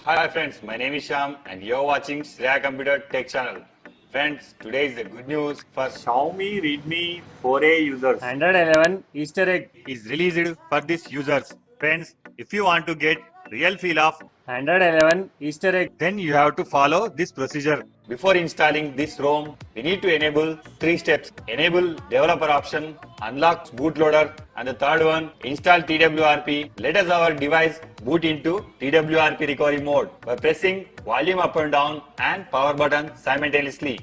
Hi friends, my name is Shyam and you're watching Shreya Computer Tech Channel. Friends, today is the good news for XIAOMI REDMI 4A users. Android 11 Easter egg is released for these users. Friends, if you want to get real feel of Android 11 Easter egg, then you have to follow this procedure. Before installing this ROM, we need to enable 3 steps. Enable developer option, unlock bootloader, and the third one, install TWRP. Let us our device boot into TWRP recovery mode by pressing volume up and down and power button simultaneously.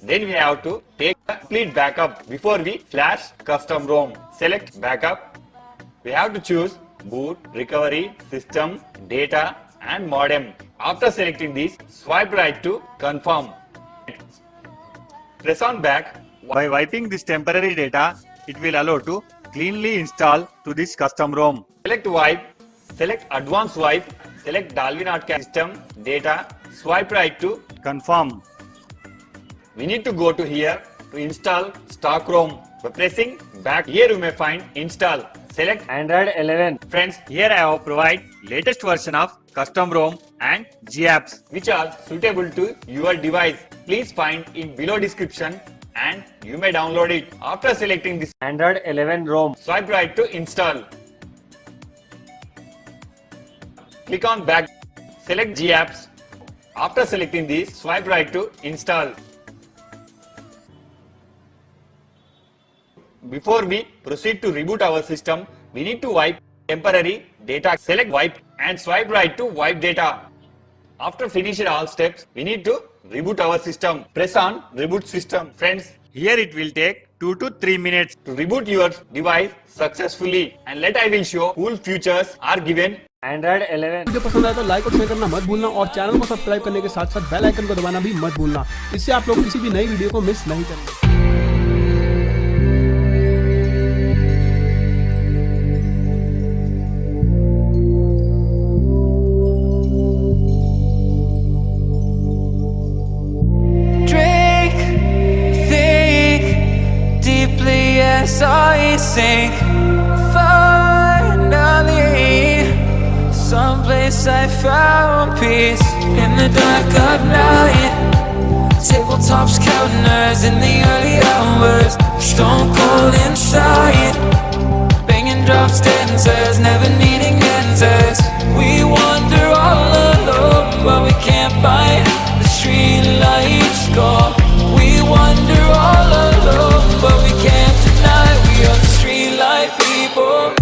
Then we have to take a complete backup before we flash custom ROM. Select backup. We have to choose boot, recovery, system, data and modem. After selecting these, swipe right to confirm. Press on back. By wiping this temporary data, it will allow to cleanly install to this custom ROM. Select wipe, select advanced wipe, select Dolby Notcast system, data, swipe right to confirm. We need to go to here to install stock ROM. By pressing back, here you may find install. Select Android 11. Friends, here I have provide latest version of custom ROM and GApps which are suitable to your device. Please find in below description and you may download it. After selecting this Android 11 ROM, swipe right to install. Click on back, select GApps. After selecting these, swipe right to install. Before we proceed to reboot our system, we need to wipe temporary data. Select wipe and swipe right to wipe data. After finishing all steps, we need to reboot our system. Press on reboot system. Friends, here it will take 2 to 3 minutes to reboot your device successfully. And let I will show cool features are given. Android 11. Video पसंद आया तो like और share करना मत भूलना और channel को subscribe करने के साथ साथ बेल आइकन को दबाना भी मत भूलना। इससे आप लोग किसी भी नई वीडियो को मिस नहीं करेंगे। Yes, I sink finally. Someplace I found peace in the dark of night. Tabletops counting nerves in the early hours. Stone cold inside. Banging drops, dancers, never needing answers. We wander all alone, but we can't find the street lights go. We wander all alone, but we can't deny we are the street light people.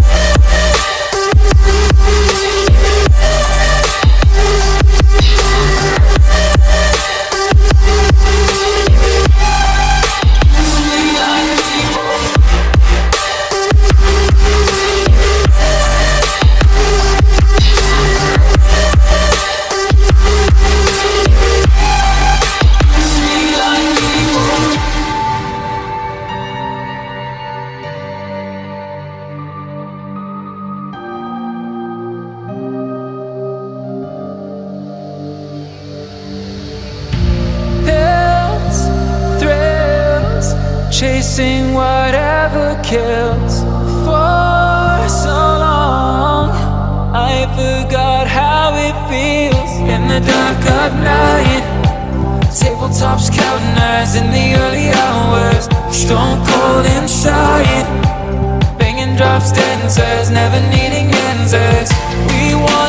Chasing whatever kills for so long. I forgot how it feels in the dark of night. Tabletops counting nerves in the early hours. Stone cold inside. Banging drops, dancers, never needing answers. We want